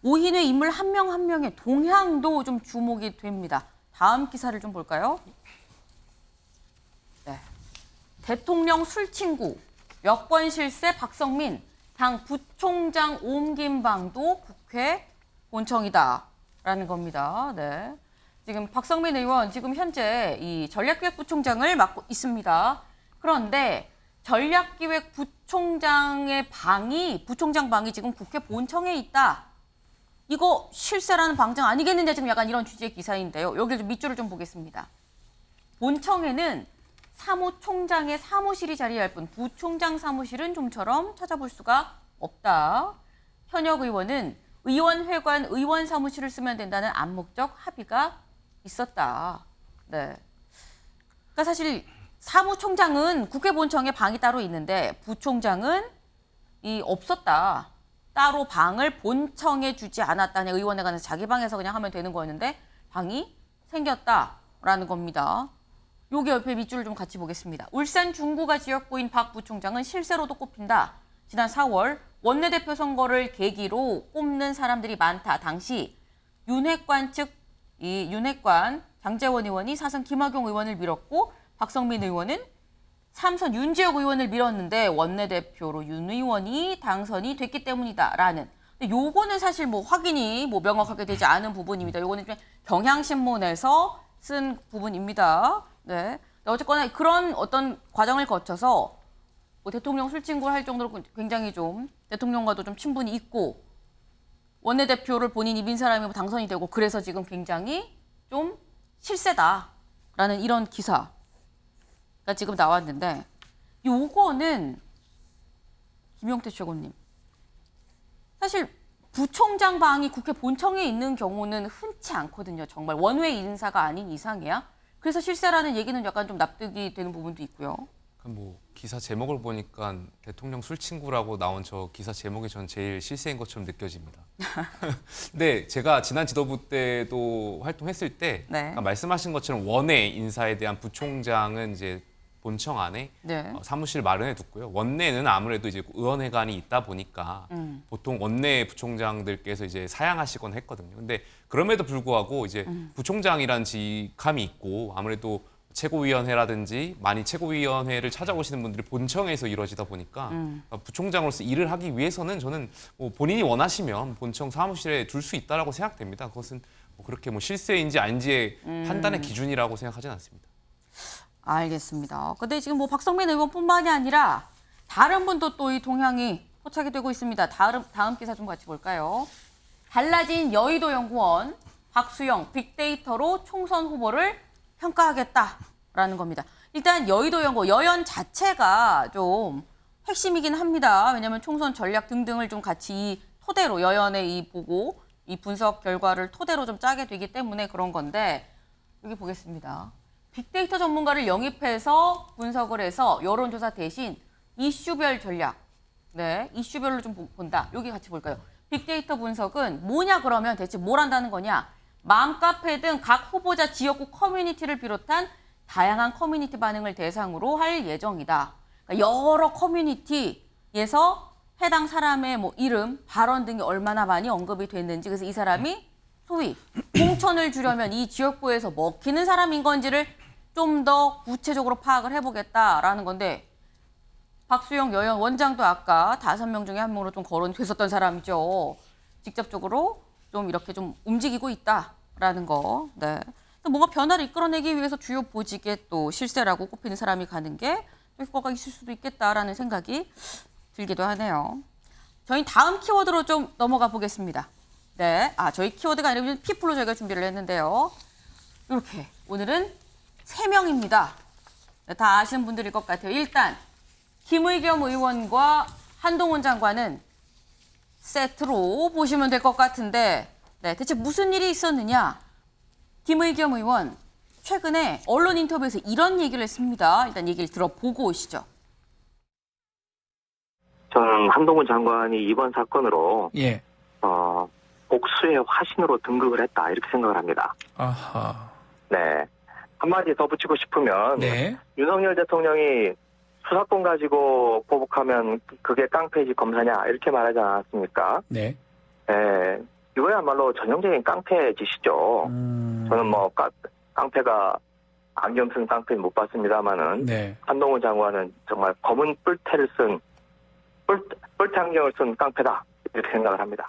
오인회 인물 한 명 한 명의 동향도 좀 주목이 됩니다. 다음 기사를 좀 볼까요? 네. 대통령 술친구, 여권 실세 박성민, 당 부총장 옮김방도 국회 본청이다라는 겁니다. 네. 지금 박성민 의원 지금 현재 이 전략기획부총장을 맡고 있습니다. 그런데 전략기획부총장의 부총장 방이 지금 국회 본청에 있다. 이거 실세라는 방증 아니겠느냐 지금 약간 이런 취지의 기사인데요. 여기 좀 밑줄을 좀 보겠습니다. 본청에는 사무총장의 사무실이 자리할 뿐 부총장 사무실은 좀처럼 찾아볼 수가 없다. 현역 의원은 의원회관 의원 사무실을 쓰면 된다는 암묵적 합의가 있었다. 네. 그러니까 사실 사무총장은 국회 본청에 방이 따로 있는데 부총장은 없었다. 따로 방을 본청에 주지 않았다는 의원회관에서 자기 방에서 그냥 하면 되는 거였는데 방이 생겼다라는 겁니다. 여기 옆에 밑줄을 좀 같이 보겠습니다. 울산 중구가 지역구인 박 부총장은 실세로도 꼽힌다. 지난 4월 원내대표 선거를 계기로 꼽는 사람들이 많다. 당시 윤핵관 장제원 의원이 사선 김학용 의원을 밀었고 박성민 의원은 삼선 윤지혁 의원을 밀었는데 원내대표로 윤 의원이 당선이 됐기 때문이다라는. 근데 요거는 사실 뭐 확인이 명확하게 되지 않은 부분입니다. 요거는 좀 경향신문에서 쓴 부분입니다. 네. 어쨌거나 그런 어떤 과정을 거쳐서 뭐 대통령 술친구를 할 정도로 굉장히 좀 대통령과도 좀 친분이 있고 원내대표를 본인이 민 사람이 당선이 되고 그래서 지금 굉장히 좀 실세다라는 이런 기사가 지금 나왔는데 요거는 김용태 최고님 사실 부총장 방이 국회 본청에 있는 경우는 흔치 않거든요. 정말 원외 인사가 아닌 이상이야. 그래서 실세라는 얘기는 약간 좀 납득이 되는 부분도 있고요. 뭐 기사 제목을 보니까 대통령 술친구라고 나온 저 기사 제목이 전 제일 실세인 것처럼 느껴집니다. 근데 제가 지난 지도부 때도 활동했을 때 네. 말씀하신 것처럼 원외 인사에 대한 부총장은 이제 본청 안에 네. 사무실 마련해 뒀고요. 원내는 아무래도 이제 의원회관이 있다 보니까 보통 원내 부총장들께서 이제 사양하시곤 했거든요. 근데 그럼에도 불구하고 이제 부총장이란 직함이 있고 아무래도 최고위원회라든지 많이 최고위원회를 찾아오시는 분들이 본청에서 이루어지다 보니까 부총장으로서 일을 하기 위해서는 저는 뭐 본인이 원하시면 본청 사무실에 둘 수 있다라고 생각됩니다. 그것은 뭐 그렇게 뭐 실세인지 아닌지의 판단의 기준이라고 생각하지는 않습니다. 알겠습니다. 근데 지금 뭐 박성민 의원뿐만이 아니라 다른 분도 또 이 동향이 포착이 되고 있습니다. 다음 기사 좀 같이 볼까요? 달라진 여의도 연구원 박수영 빅데이터로 총선 후보를 평가하겠다라는 겁니다. 일단 여의도 연구원 여연 자체가 좀 핵심이긴 합니다. 왜냐하면 총선 전략 등등을 좀 같이 이 토대로 여연의 보고 이 분석 결과를 토대로 좀 짜게 되기 때문에 그런 건데 여기 보겠습니다. 빅데이터 전문가를 영입해서 분석을 해서 여론조사 대신 이슈별 전략, 네, 이슈별로 좀 본다. 여기 같이 볼까요? 빅데이터 분석은 뭐냐 그러면 대체 뭘 한다는 거냐? 맘카페 등 각 후보자 지역구 커뮤니티를 비롯한 다양한 커뮤니티 반응을 대상으로 할 예정이다. 그러니까 여러 커뮤니티에서 해당 사람의 뭐 이름, 발언 등이 얼마나 많이 언급이 됐는지 그래서 이 사람이 소위 공천을 주려면 이 지역구에서 먹히는 사람인 건지를 좀 더 구체적으로 파악을 해보겠다라는 건데 박수영 여연 원장도 아까 5명 중에 한 명으로 좀 거론됐었던 사람이죠. 직접적으로 좀 이렇게 좀 움직이고 있다라는 거. 네. 뭔가 변화를 이끌어내기 위해서 주요 보직에 또 실세라고 꼽히는 사람이 가는 게 효과가 있을 수도 있겠다라는 생각이 들기도 하네요. 저희 다음 키워드로 좀 넘어가 보겠습니다. 네, 저희 키워드가 아니라 피플로 저희가 준비를 했는데요. 이렇게 오늘은 3명입니다. 네, 다 아시는 분들일 것 같아요. 일단 김의겸 의원과 한동훈 장관은 세트로 보시면 될 것 같은데 네, 대체 무슨 일이 있었느냐? 김의겸 의원 최근에 언론 인터뷰에서 이런 얘기를 했습니다. 일단 얘기를 들어보고 오시죠. 저는 한동훈 장관이 이번 사건으로 복수의 화신으로 등극을 했다 이렇게 생각을 합니다. 아하. 네. 한마디 덧붙이고 싶으면 네. 윤석열 대통령이 수사권 가지고 보복하면 그게 깡패지 검사냐 이렇게 말하지 않았습니까? 네. 네. 이거야말로 전형적인 깡패 짓이죠. 저는 뭐 깡패가 안경 쓴 깡패는 못 봤습니다만은 네. 한동훈 장관은 정말 검은 뿔테를 쓴 뿔테 안경을 쓴 깡패다 이렇게 생각을 합니다.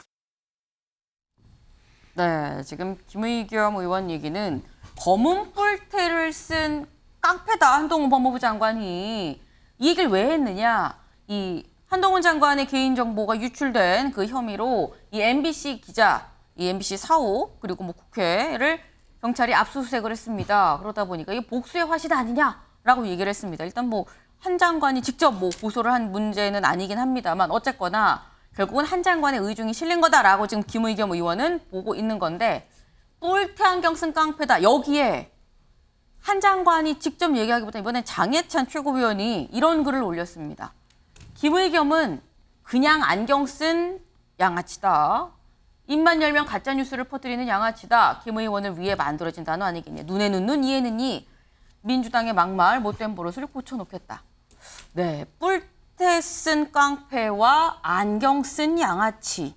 네, 지금 김의겸 의원 얘기는 검은 뿔테를 쓴 깡패다 한동훈 법무부 장관이 이 얘기를 왜 했느냐? 이 한동훈 장관의 개인정보가 유출된 그 혐의로 이 MBC 기자, 이 MBC 사호 그리고 뭐 국회를 경찰이 압수수색을 했습니다. 그러다 보니까 이게 복수의 화신 아니냐라고 얘기를 했습니다. 일단 뭐 한 장관이 직접 뭐 고소를 한 문제는 아니긴 합니다만 어쨌거나 결국은 한 장관의 의중이 실린 거다라고 지금 김의겸 의원은 보고 있는 건데 뿔테 안경 쓴 깡패다. 여기에 한 장관이 직접 얘기하기보다 이번엔 장해찬 최고위원이 이런 글을 올렸습니다. 김의겸은 그냥 안경 쓴 양아치다. 입만 열면 가짜뉴스를 퍼뜨리는 양아치다. 김 의원을 위해 만들어진 단어 아니겠냐. 눈에는 눈, 이에는 이. 민주당의 막말 못된 버릇을 고쳐놓겠다. 네, 뿔테 쓴 깡패와 안경 쓴 양아치.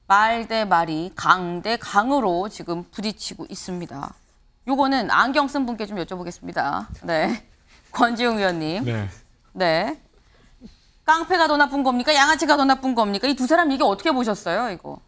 말 대 말이 강 대 강으로 지금 부딪히고 있습니다. 요거는 안경 쓴 분께 좀 여쭤보겠습니다. 네, 권지웅 의원님. 네. 네. 깡패가 더 나쁜 겁니까? 양아치가 더 나쁜 겁니까? 이 두 사람 얘기 어떻게 보셨어요, 이거?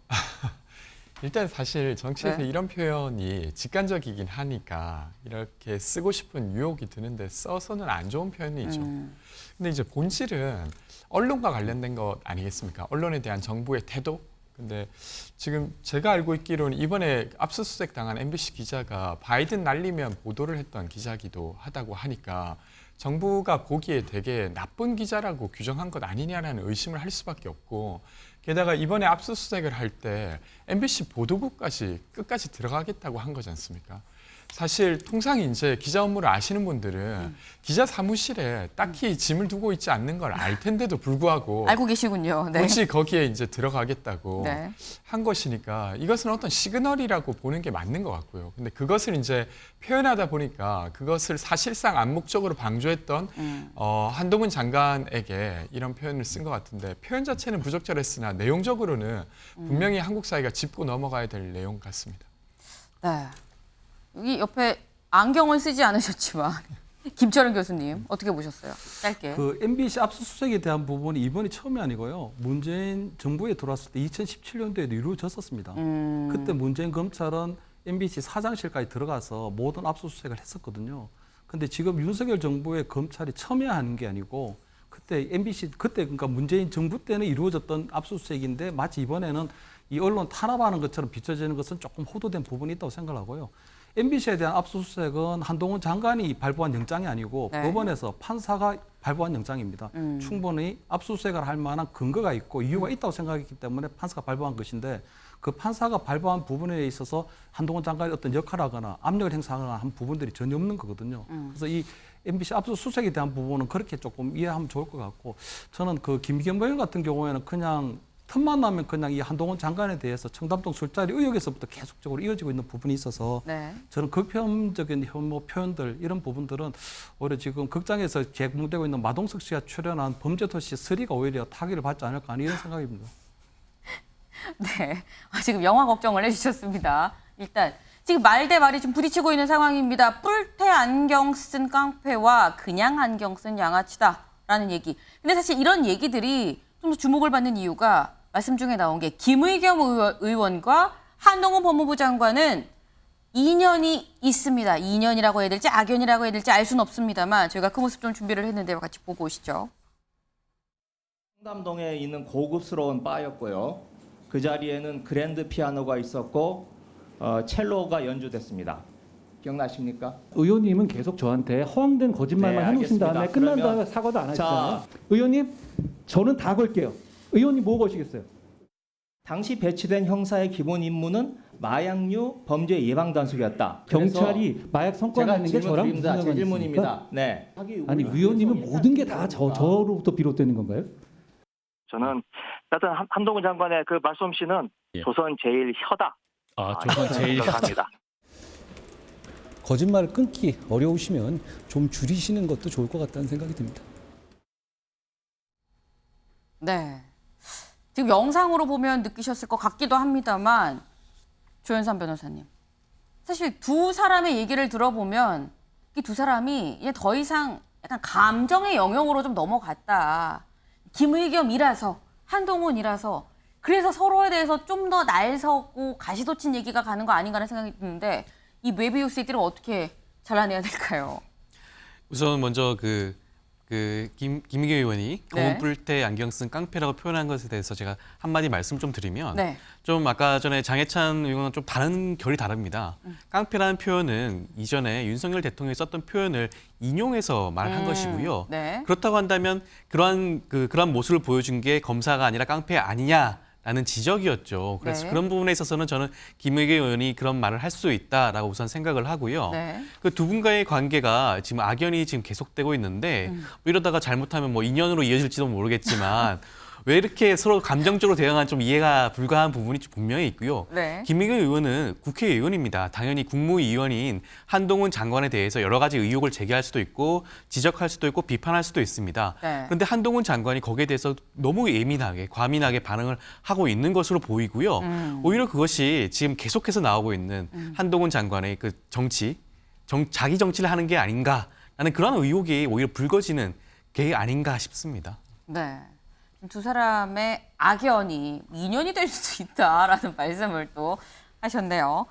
일단 사실 정치에서 네. 이런 표현이 직관적이긴 하니까 이렇게 쓰고 싶은 유혹이 드는데 써서는 안 좋은 표현이죠. 근데 이제 본질은 언론과 관련된 것 아니겠습니까? 언론에 대한 정부의 태도? 근데 지금 제가 알고 있기로는 이번에 압수수색 당한 MBC 기자가 바이든 날리면 보도를 했던 기자기도 하다고 하니까 정부가 보기에 되게 나쁜 기자라고 규정한 것 아니냐라는 의심을 할 수밖에 없고 게다가 이번에 압수수색을 할 때 MBC 보도국까지 끝까지 들어가겠다고 한 거지 않습니까? 사실 통상 이제 기자 업무를 아시는 분들은 기자 사무실에 딱히 짐을 두고 있지 않는 걸 알 텐데도 불구하고 알고 계시군요. 네. 굳이 거기에 이제 들어가겠다고 네. 한 것이니까 이것은 어떤 시그널이라고 보는 게 맞는 것 같고요. 근데 그것을 이제 표현하다 보니까 그것을 사실상 암묵적으로 방조했던 한동훈 장관에게 이런 표현을 쓴 것 같은데 표현 자체는 부적절했으나 내용적으로는 분명히 한국 사회가 짚고 넘어가야 될 내용 같습니다. 네. 여기 옆에 안경을 쓰지 않으셨지만 김철은 교수님 어떻게 보셨어요? 짧게. 그 MBC 압수수색에 대한 부분이 이번이 처음이 아니고요. 문재인 정부에 들어왔을 때 2017년도에도 이루어졌었습니다. 그때 문재인 검찰은 MBC 사장실까지 들어가서 모든 압수수색을 했었거든요. 근데 지금 윤석열 정부의 검찰이 첨예한 게 아니고 그때 MBC 그때 그러니까 문재인 정부 때는 이루어졌던 압수수색인데 마치 이번에는 이 언론 탄압하는 것처럼 비춰지는 것은 조금 호도된 부분이 있다고 생각하고요. MBC에 대한 압수수색은 한동훈 장관이 발부한 영장이 아니고 네. 법원에서 판사가 발부한 영장입니다. 충분히 압수수색을 할 만한 근거가 있고 이유가 있다고 생각했기 때문에 판사가 발부한 것인데 그 판사가 발부한 부분에 있어서 한동훈 장관이 어떤 역할을 하거나 압력을 행사하거나 한 부분들이 전혀 없는 거거든요. 그래서 이 MBC 압수수색에 대한 부분은 그렇게 조금 이해하면 좋을 것 같고 저는 그 김기현 의원 같은 경우에는 그냥 틈만 나면 그냥 이 한동훈 장관에 대해서 청담동 술자리 의혹에서부터 계속적으로 이어지고 있는 부분이 있어서 네. 저는 극혐적인 혐오 표현들 이런 부분들은 오히려 지금 극장에서 제공되고 있는 마동석 씨가 출연한 범죄도시 3가 오히려 타격을 받지 않을까 하는 이런 생각입니다. 네. 지금 영화 걱정을 해주셨습니다. 일단 지금 말 대 말이 좀 부딪히고 있는 상황입니다. 뿔테 안경 쓴 깡패와 그냥 안경 쓴 양아치다라는 얘기. 근데 사실 이런 얘기들이 좀 더 주목을 받는 이유가 말씀 중에 나온 게 김의겸 의원과 한동훈 법무부 장관은 인연이 있습니다. 인연이라고 해야 될지 악연이라고 해야 될지 알 수는 없습니다만 저희가 그 모습 좀 준비를 했는데요. 같이 보고 오시죠. 청담동에 있는 고급스러운 바였고요. 그 자리에는 그랜드 피아노가 있었고 첼로가 연주됐습니다. 기억나십니까? 의원님은 계속 저한테 허황된 거짓말만 네, 해놓으신 다음에 알겠습니다. 끝난 그러면 다음에 사과도 안 하시잖아요. 자. 의원님, 저는 다 걸게요. 의원님 뭐 거시겠어요? 당시 배치된 형사의 기본 임무는 마약류 범죄 예방 단속이었다. 경찰이 마약 성과가 있는 게 저랑 무슨 상관이 제 질문입니다. 있습니까? 네. 아니 의원님은 모든 게 다 저로부터 비롯되는 건가요? 저는 하여튼 한동훈 장관의 그 말씀씨는 조선 제일 혀다. 조선 제일 합니다. 거짓말을 끊기 어려우시면 좀 줄이시는 것도 좋을 것 같다는 생각이 듭니다. 네. 지금 영상으로 보면 느끼셨을 것 같기도 합니다만 조현선 변호사님. 사실 두 사람의 얘기를 들어보면 이 두 사람이 이제 더 이상 약간 감정의 영역으로 좀 넘어갔다. 김의겸이라서 한동훈이라서 그래서 서로에 대해서 좀 더 날섰고 가시돋친 얘기가 가는 거 아닌가라는 생각이 드는데 이 메비우스들을 어떻게 잘라내야 될까요? 우선 먼저 김의겸 의원이 네. 검은 뿔테 안경 쓴 깡패라고 표현한 것에 대해서 제가 한마디 말씀 좀 드리면 네. 좀 아까 전에 장해찬 의원은 좀 다른 결이 다릅니다. 깡패라는 표현은 이전에 윤석열 대통령이 썼던 표현을 인용해서 말한 것이고요. 네. 그렇다고 한다면 그러한 모습을 보여준 게 검사가 아니라 깡패 아니냐라는 지적이었죠. 그래서 네. 그런 부분에 있어서는 저는 김의겸 의원이 그런 말을 할 수 있다라고 우선 생각을 하고요. 네. 그 두 분과의 관계가 지금 악연이 지금 계속되고 있는데 뭐 이러다가 잘못하면 뭐 인연으로 이어질지도 모르겠지만 왜 이렇게 서로 감정적으로 대응한 좀 이해가 불가한 부분이 분명히 있고요. 네. 김의겸 의원은 국회의원입니다. 당연히 국무위원인 한동훈 장관에 대해서 여러 가지 의혹을 제기할 수도 있고 지적할 수도 있고 비판할 수도 있습니다. 네. 그런데 한동훈 장관이 거기에 대해서 너무 예민하게 과민하게 반응을 하고 있는 것으로 보이고요. 오히려 그것이 지금 계속해서 나오고 있는 한동훈 장관의 그 자기 정치를 하는 게 아닌가라는 그런 의혹이 오히려 불거지는 게 아닌가 싶습니다. 네. 두 사람의 악연이 인연이 될 수도 있다라는 말씀을 또 하셨네요.